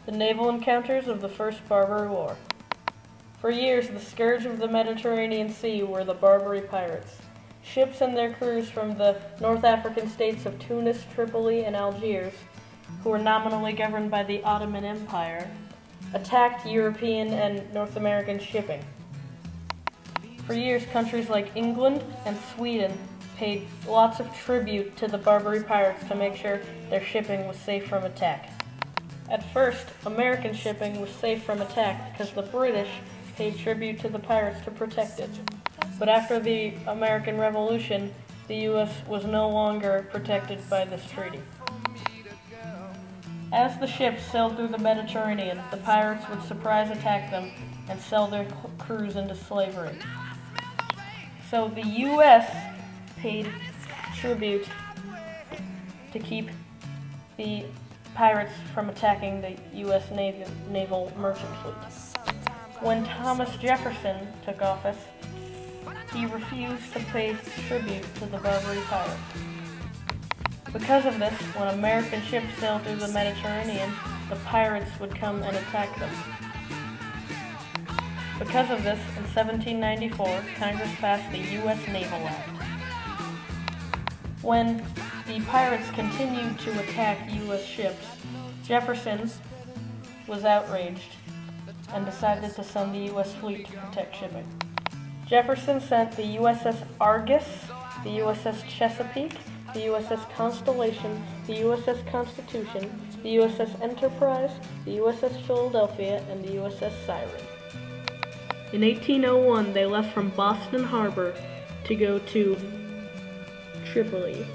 The naval encounters of the First Barbary War. For years, the scourge of the Mediterranean Sea were the Barbary pirates. Ships and their crews from the North African states of Tunis, Tripoli, and Algiers, who were nominally governed by the Ottoman Empire, attacked European and North American shipping. For years, countries like England and Sweden paid lots of tribute to the Barbary pirates to make sure their shipping was safe from attack. At first, American shipping was safe from attack because the British paid tribute to the pirates to protect it. But after the American Revolution, the U.S. was no longer protected by this treaty. As the ships sailed through the Mediterranean, the pirates would surprise attack them and sell their crews into slavery. So the U.S. paid tribute to keep the pirates from attacking the U.S. naval merchant fleet. When Thomas Jefferson took office, he refused to pay tribute to the Barbary pirates. Because of this, when American ships sailed through the Mediterranean, the pirates would come and attack them. Because of this, in 1794, Congress passed the U.S. Naval Act. When the pirates continued to attack U.S. ships, Jefferson was outraged and decided to send the U.S. fleet to protect shipping. Jefferson sent the USS Argus, the USS Chesapeake, the USS Constellation, the USS Constitution, the USS Enterprise, the USS Philadelphia, and the USS Siren. In 1801, they left from Boston Harbor to go to Tripoli.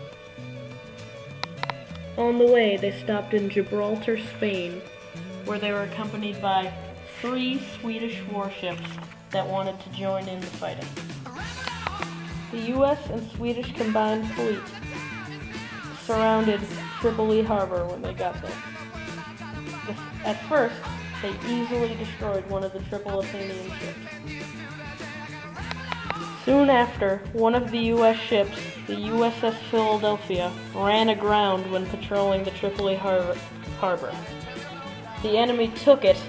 On the way, they stopped in Gibraltar, Spain, where they were accompanied by 3 Swedish warships that wanted to join in the fighting. The U.S. and Swedish combined fleet surrounded Tripoli harbor when they got there. At first, they easily destroyed one of the Tripolitanian ships. Soon after, one of the U.S. ships, the USS Philadelphia, ran aground when patrolling the Tripoli harbor. The enemy took it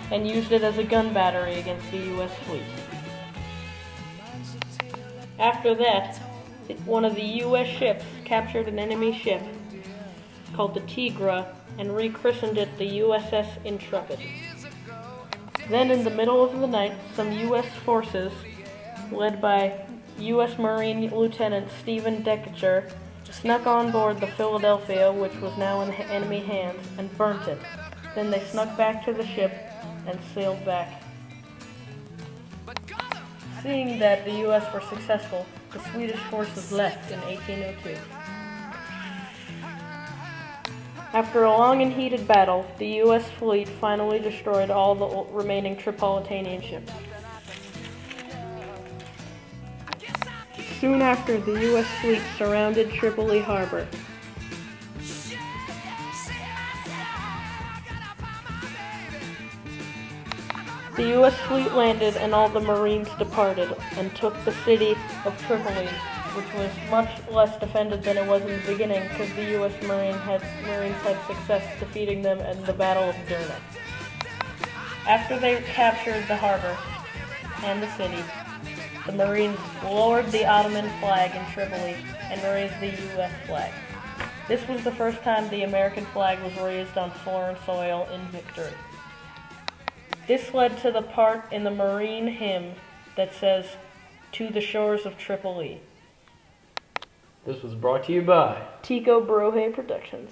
and used it as a gun battery against the U.S. fleet. After that, one of the U.S. ships captured an enemy ship called the Tigra and rechristened it the USS Intrepid. Then in the middle of the night, some U.S. forces, led by U.S. Marine Lieutenant Stephen Decatur, snuck on board the Philadelphia, which was now in enemy hands, and burnt it. Then they snuck back to the ship and sailed back. Seeing that the U.S. were successful, the Swedish forces left in 1802. After a long and heated battle, the U.S. fleet finally destroyed all the remaining Tripolitanian ships. Soon after, the U.S. fleet surrounded Tripoli harbor. The U.S. fleet landed and all the Marines departed and took the city of Tripoli, which was much less defended than it was in the beginning because the U.S. Marines had success defeating them in the Battle of Derna. After they captured the harbor and the city, the Marines lowered the Ottoman flag in Tripoli and raised the U.S. flag. This was the first time the American flag was raised on foreign soil in victory. This led to the part in the Marine hymn that says, "To the shores of Tripoli." This was brought to you by Tico Brohe Productions.